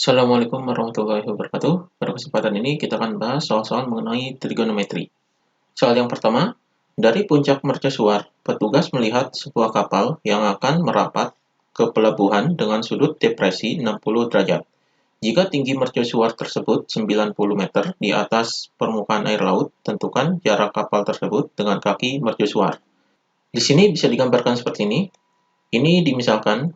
Assalamualaikum warahmatullahi wabarakatuh. Pada kesempatan ini kita akan bahas soal-soal mengenai trigonometri. Soal yang pertama, dari puncak mercusuar, petugas melihat sebuah kapal yang akan merapat ke pelabuhan dengan sudut depresi 60 derajat. Jika tinggi mercusuar tersebut 90 meter di atas permukaan air laut, tentukan jarak kapal tersebut dengan kaki mercusuar. Di sini bisa digambarkan seperti ini. Ini dimisalkan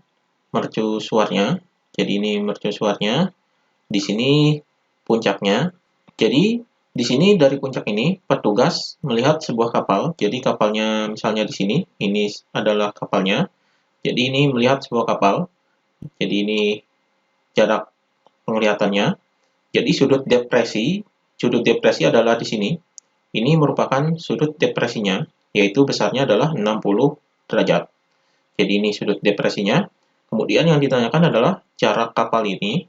mercusuarnya. Jadi ini mercusuarnya. Di sini puncaknya. Jadi di sini dari puncak ini petugas melihat sebuah kapal. Jadi kapalnya misalnya di sini, ini adalah kapalnya. Jadi ini melihat sebuah kapal. Jadi ini jarak penglihatannya. Jadi sudut depresi adalah di sini. Ini merupakan sudut depresinya, yaitu besarnya adalah 60 derajat. Jadi ini sudut depresinya. Kemudian yang ditanyakan adalah jarak kapal ini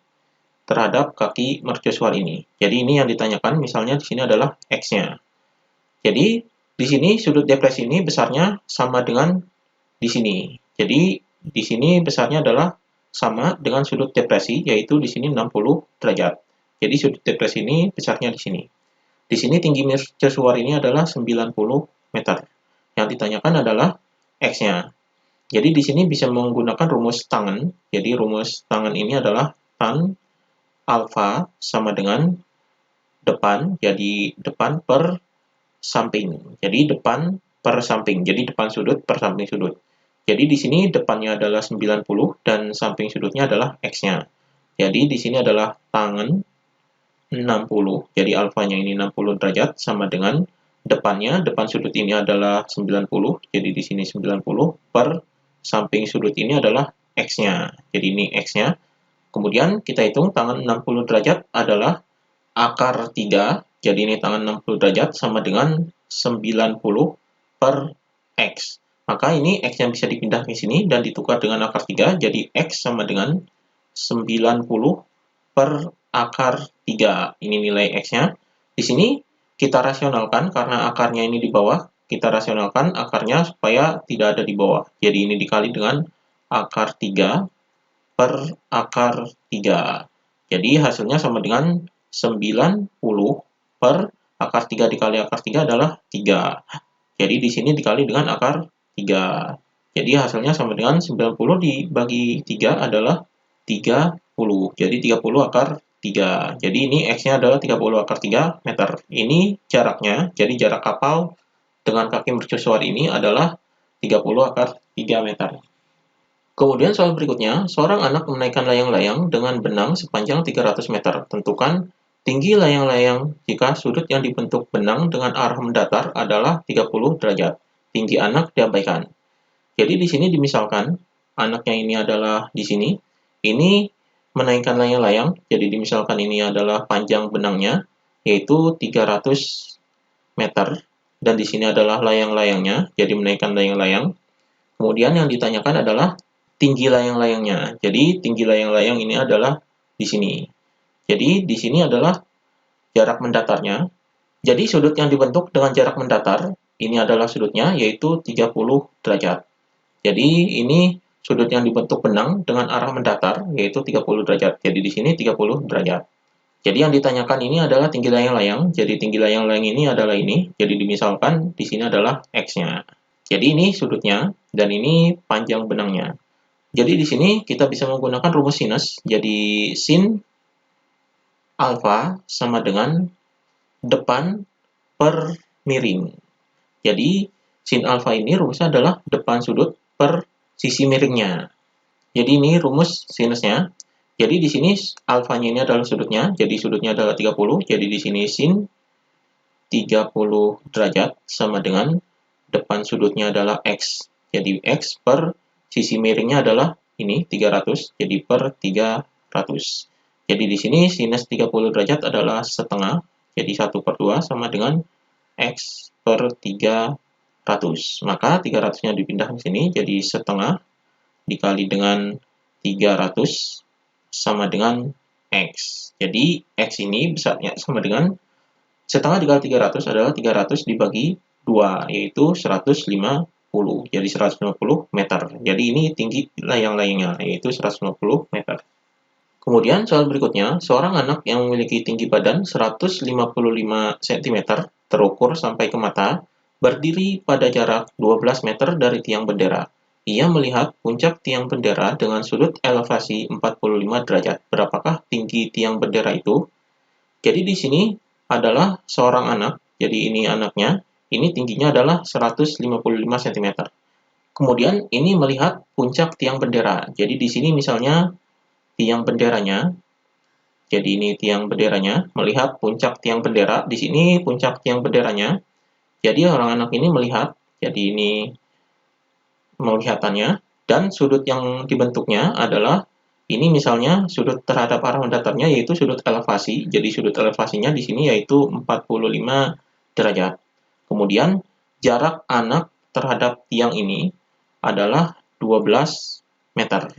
terhadap kaki mercusuar ini. Jadi ini yang ditanyakan, misalnya di sini adalah X-nya. Jadi di sini sudut depresi ini besarnya sama dengan di sini. Jadi di sini besarnya adalah sama dengan sudut depresi, yaitu di sini 60 derajat. Jadi sudut depresi ini besarnya di sini. Di sini tinggi mercusuar ini adalah 90 meter. Yang ditanyakan adalah X-nya. Jadi di sini bisa menggunakan rumus tangen. Jadi rumus tangen ini adalah tan alfa sama dengan depan, jadi depan per samping. Jadi depan per samping. Jadi depan sudut per samping sudut. Jadi di sini depannya adalah 90 dan samping sudutnya adalah X-nya. Jadi di sini adalah tangen 60. Jadi alfanya ini 60 derajat sama dengan depannya, depan sudut ini adalah 90. Jadi di sini 90 per samping sudut ini adalah X-nya. Jadi ini X-nya. Kemudian kita hitung tangan 60 derajat adalah akar 3. Jadi ini tangan 60 derajat sama dengan 90 per X. Maka ini X yang bisa dipindah ke sini dan ditukar dengan akar 3. Jadi X sama dengan 90 per akar 3. Ini nilai X-nya. Di sini kita rasionalkan karena akarnya ini di bawah. Kita rasionalkan akarnya supaya tidak ada di bawah. Jadi ini dikali dengan akar 3 per akar 3. Jadi hasilnya sama dengan 90 per akar 3 dikali akar 3 adalah 3. Jadi di sini dikali dengan akar 3. Jadi hasilnya sama dengan 90 dibagi 3 adalah 30. Jadi 30 akar 3. Jadi ini X-nya adalah 30 akar 3 meter. Ini jaraknya. Jadi jarak kapal dengan kaki mercusuar ini adalah 30 akar 3 meter. Kemudian soal berikutnya, seorang anak menaikkan layang-layang dengan benang sepanjang 300 meter. Tentukan tinggi layang-layang jika sudut yang dibentuk benang dengan arah mendatar adalah 30 derajat. Tinggi anak diabaikan. Jadi di sini dimisalkan, anaknya ini adalah di sini. Ini menaikkan layang-layang, jadi dimisalkan ini adalah panjang benangnya, yaitu 300 meter. Dan di sini adalah layang-layangnya, jadi menaikkan layang-layang. Kemudian yang ditanyakan adalah tinggi layang-layangnya. Jadi tinggi layang-layang ini adalah di sini. Jadi di sini adalah jarak mendatarnya. Jadi sudut yang dibentuk dengan jarak mendatar, ini adalah sudutnya, yaitu 30 derajat. Jadi ini sudut yang dibentuk benang dengan arah mendatar, yaitu 30 derajat. Jadi di sini 30 derajat. Jadi yang ditanyakan ini adalah tinggi layang-layang. Jadi tinggi layang-layang ini adalah ini. Jadi dimisalkan di sini adalah X-nya. Jadi ini sudutnya, dan ini panjang benangnya. Jadi di sini kita bisa menggunakan rumus sinus. Jadi sin alfa sama dengan depan per miring. Jadi sin alfa ini rumusnya adalah depan sudut per sisi miringnya. Jadi ini rumus sinusnya. Jadi di sini alfanya ini adalah sudutnya. Jadi sudutnya adalah 30. Jadi di sini sin 30 derajat sama dengan depan sudutnya adalah X. Jadi X per sisi miringnya adalah ini 300. Jadi per 300. Jadi di sini sinus 30 derajat adalah setengah. Jadi 1 per 2 sama dengan X per 300. Maka 300-nya dipindah ke sini. Jadi setengah dikali dengan 300 sama dengan X. Jadi X ini besarnya sama dengan setengah dikali 300 adalah 300 dibagi 2, yaitu 150. Jadi 150 meter. Jadi ini tinggi layang-layangnya, yaitu 150 meter. Kemudian soal berikutnya, seorang anak yang memiliki tinggi badan 155 cm terukur sampai ke mata, berdiri pada jarak 12 meter dari tiang bendera. Ia melihat puncak tiang bendera dengan sudut elevasi 45 derajat. Berapakah tinggi tiang bendera itu? Jadi di sini adalah seorang anak, jadi ini anaknya, ini tingginya adalah 155 cm. Kemudian ini melihat puncak tiang bendera. Jadi di sini misalnya tiang benderanya, jadi ini tiang benderanya, melihat puncak tiang bendera. Di sini puncak tiang benderanya. Jadi orang anak ini melihat, jadi ini melihatannya, dan sudut yang dibentuknya adalah ini misalnya sudut terhadap arah mendatarnya yaitu sudut elevasi. Jadi sudut elevasinya di sini yaitu 45 derajat. Kemudian jarak anak terhadap tiang ini adalah 12 meter.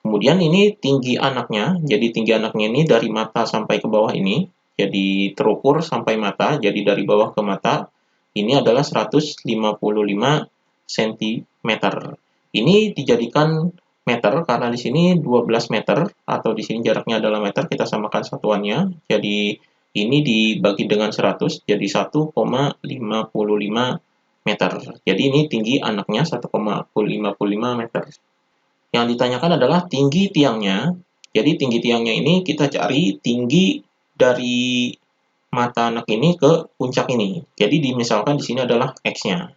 Kemudian ini tinggi anaknya, jadi tinggi anaknya ini dari mata sampai ke bawah ini, jadi terukur sampai mata, jadi dari bawah ke mata, ini adalah 155 cm. Ini dijadikan meter karena di sini 12 meter, atau di sini jaraknya adalah meter, kita samakan satuannya, jadi ini dibagi dengan 100, jadi 1,55 meter. Jadi ini tinggi anaknya 1,55 meter. Yang ditanyakan adalah tinggi tiangnya. Jadi tinggi tiangnya ini kita cari tinggi dari mata anak ini ke puncak ini. Jadi misalkan di sini adalah X-nya.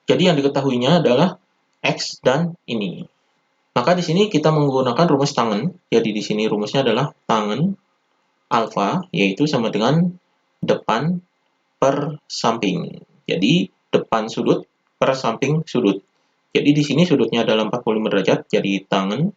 Jadi yang diketahuinya adalah X dan ini. Maka di sini kita menggunakan rumus tangen. Jadi di sini rumusnya adalah tangen alfa, yaitu sama dengan depan per samping. Jadi depan sudut per samping sudut. Jadi di sini sudutnya adalah 45 derajat, jadi tangen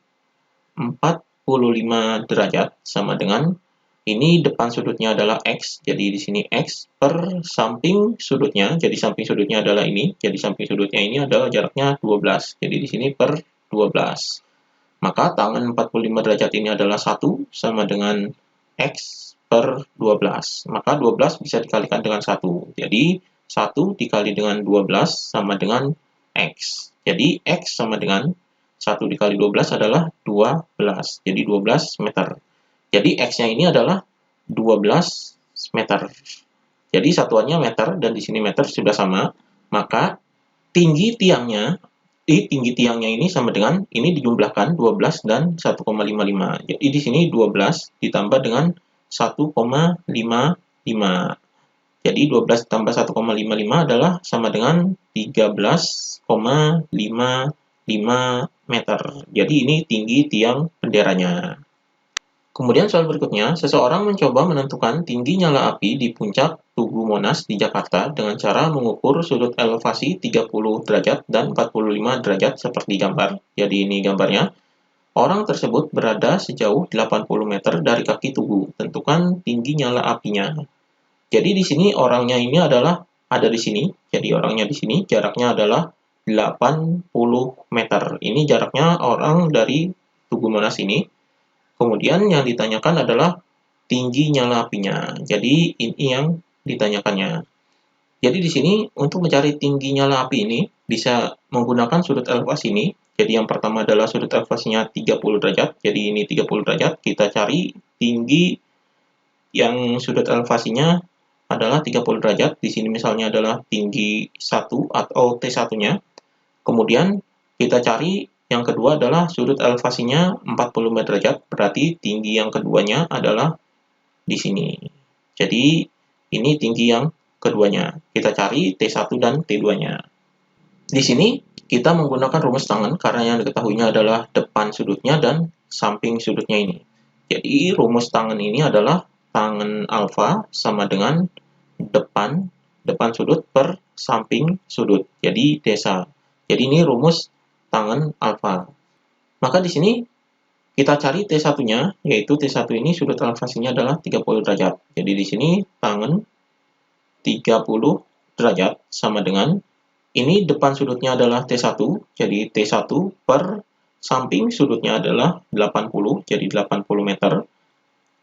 45 derajat sama dengan ini depan sudutnya adalah X, jadi di sini X per samping sudutnya, jadi samping sudutnya adalah ini, jadi samping sudutnya ini adalah jaraknya 12, jadi di sini per 12. Maka tangen 45 derajat ini adalah 1 sama dengan X per 12. Maka 12 bisa dikalikan dengan 1. Jadi 1 dikali dengan 12 sama dengan X. Jadi X sama dengan 1 dikali 12 adalah 12. Jadi 12 meter. Jadi X-nya ini adalah 12 meter. Jadi satuannya meter dan di sini meter sudah sama. Maka tinggi tiangnya ini sama dengan ini dijumlahkan 12 dan 1,55. Jadi di sini 12 ditambah dengan 1,55. Jadi 12 tambah 1,55 adalah sama dengan 13,55 meter. Jadi ini tinggi tiang benderanya. Kemudian soal berikutnya, seseorang mencoba menentukan tinggi nyala api di puncak Tugu Monas di Jakarta dengan cara mengukur sudut elevasi 30 derajat dan 45 derajat seperti gambar. Jadi ini gambarnya. Orang tersebut berada sejauh 80 meter dari kaki tugu. Tentukan tinggi nyala apinya. Jadi di sini orangnya ini adalah ada di sini. Jadi orangnya di sini jaraknya adalah 80 meter. Ini jaraknya orang dari Tugu Monas ini. Kemudian yang ditanyakan adalah tinggi nyala apinya. Jadi ini yang ditanyakannya. Jadi di sini untuk mencari tinggi nyala api ini bisa menggunakan sudut elevasi ini. Jadi yang pertama adalah sudut elevasinya 30 derajat. Jadi ini 30 derajat. Kita cari tinggi yang sudut elevasinya adalah 30 derajat. Di sini misalnya adalah tinggi 1 atau T1-nya. Kemudian kita cari yang kedua adalah sudut elevasinya 45 derajat, berarti tinggi yang keduanya adalah di sini. Jadi ini tinggi yang keduanya. Kita cari T1 dan T2-nya. Di sini kita menggunakan rumus tangen karena yang diketahuinya adalah depan sudutnya dan samping sudutnya ini. Jadi rumus tangen ini adalah tangen alfa sama dengan depan sudut per samping sudut. Jadi desa. Jadi ini rumus tangen alfa. Maka di sini kita cari T1-nya, yaitu T1 ini sudut elevasinya adalah 30 derajat. Jadi di sini tangen 30 derajat sama dengan ini depan sudutnya adalah T1, jadi T1 per samping sudutnya adalah 80, jadi 80 meter.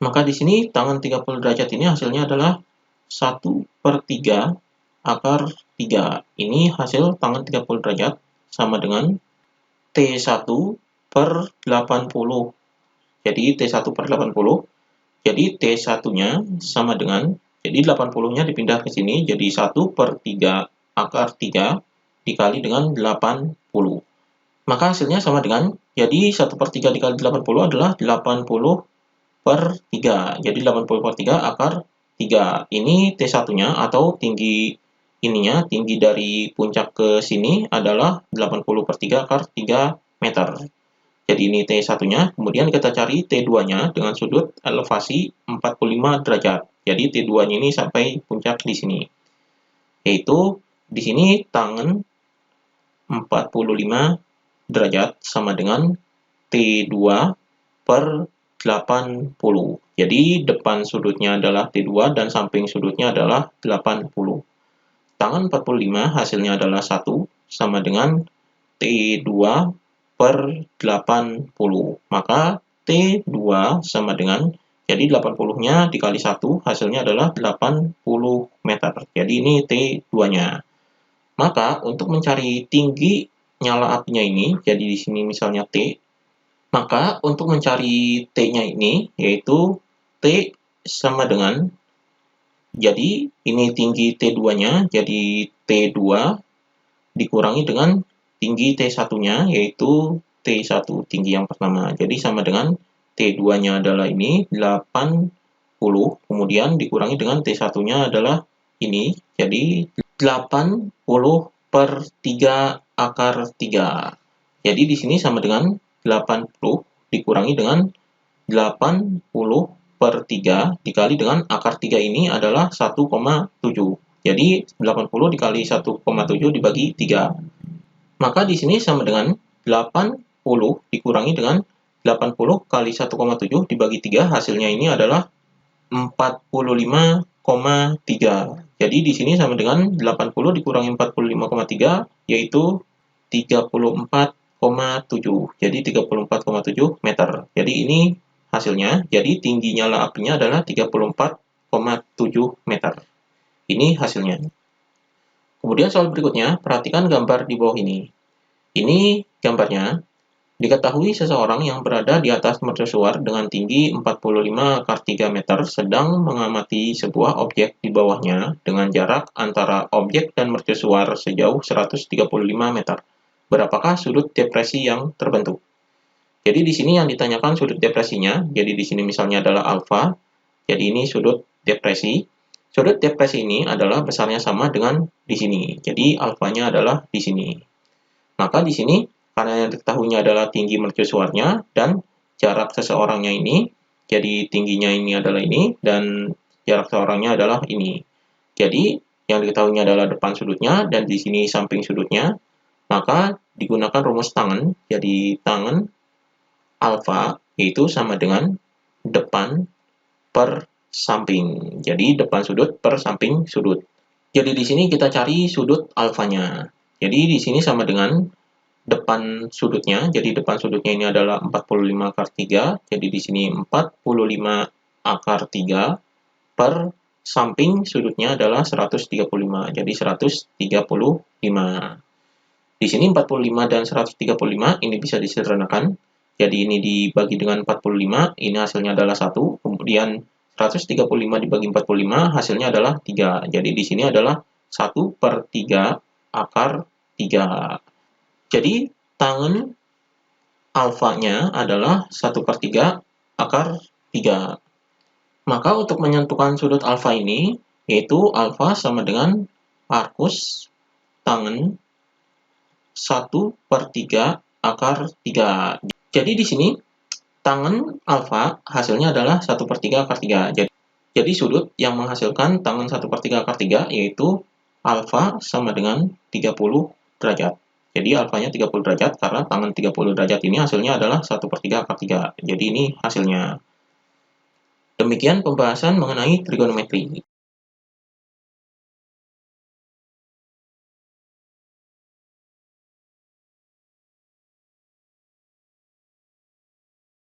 Maka di sini tangen 30 derajat ini hasilnya adalah 1/3 akar 3. Ini hasil tangen 30 derajat sama dengan T1 per 80. Jadi T1 per 80. Jadi T1-nya sama dengan, jadi 80-nya dipindah ke sini, jadi 1 per 3 akar 3 dikali dengan 80. Maka hasilnya sama dengan, jadi 1 per 3 dikali 80 adalah 80 per 3. Jadi 80 per 3 akar 3. Ini T1-nya atau tinggi ininya, tinggi dari puncak ke sini adalah 80 per 3 akar 3 meter. Jadi ini T1-nya, kemudian kita cari T2-nya dengan sudut elevasi 45 derajat. Jadi T2-nya ini sampai puncak di sini. Yaitu di sini tangen 45 derajat sama dengan T2 per 80. Jadi depan sudutnya adalah T2 dan samping sudutnya adalah 80. Tangen 45 hasilnya adalah 1 sama dengan T2 per 80. Maka T2 sama dengan, jadi 80-nya dikali 1 hasilnya adalah 80 meter. Jadi ini T2-nya. Maka untuk mencari tinggi nyala apinya ini, jadi di sini misalnya T, maka untuk mencari T-nya ini, yaitu T sama dengan, jadi ini tinggi T2-nya, jadi T2 dikurangi dengan tinggi T1-nya, yaitu T1, tinggi yang pertama. Jadi sama dengan T2-nya adalah ini, 80, kemudian dikurangi dengan T1-nya adalah ini, jadi 80 per 3 akar 3. Jadi di sini sama dengan 80 dikurangi dengan 80 per 3 dikali dengan akar 3 ini adalah 1,7. Jadi 80 dikali 1,7 dibagi 3. Maka di sini sama dengan 80 dikurangi dengan 80 kali 1,7 dibagi 3, hasilnya ini adalah 45,3. Jadi di sini sama dengan 80 dikurangi 45,3 yaitu 34,7. Jadi 34,7 meter. Jadi ini hasilnya. Jadi tinggi nyala apinya adalah 34,7 meter. Ini hasilnya. Kemudian soal berikutnya, perhatikan gambar di bawah ini. Ini gambarnya. Diketahui seseorang yang berada di atas mercusuar dengan tinggi 45/3 meter sedang mengamati sebuah objek di bawahnya dengan jarak antara objek dan mercusuar sejauh 135 meter. Berapakah sudut depresi yang terbentuk? Jadi di sini yang ditanyakan sudut depresinya. Jadi di sini misalnya adalah alfa. Jadi ini sudut depresi. Sudut depresi ini adalah besarnya sama dengan di sini. Jadi alfanya adalah di sini. Maka di sini karena yang diketahuinya adalah tinggi mercusuarnya dan jarak seseorangnya ini, jadi tingginya ini adalah ini dan jarak seseorangnya adalah ini. Jadi yang diketahuinya adalah depan sudutnya dan di sini samping sudutnya, maka digunakan rumus tangen. Jadi tangen alfa yaitu sama dengan depan per samping. Jadi depan sudut per samping sudut. Jadi di sini kita cari sudut alfanya. Jadi di sini sama dengan depan sudutnya. Jadi depan sudutnya ini adalah 45 akar 3. Jadi di sini 45 akar 3 per samping sudutnya adalah 135. Jadi 135. Di sini 45 dan 135 ini bisa disederhanakan. Jadi ini dibagi dengan 45, ini hasilnya adalah 1. Kemudian 135 dibagi 45 hasilnya adalah 3. Jadi di sini adalah 1 per 3 akar 3. Jadi tangen alfanya adalah 1 per 3 akar 3. Maka untuk menentukan sudut alfa ini, yaitu alfa sama dengan arcus tangen 1 per 3 akar 3. Jadi di sini tangen alfa hasilnya adalah 1 per 3 akar 3. Jadi sudut yang menghasilkan tangen 1 per 3 akar 3 yaitu alfa sama dengan 30 derajat. Jadi alfanya 30 derajat karena tangen 30 derajat ini hasilnya adalah 1 per 3 akar 3. Jadi ini hasilnya. Demikian pembahasan mengenai trigonometri.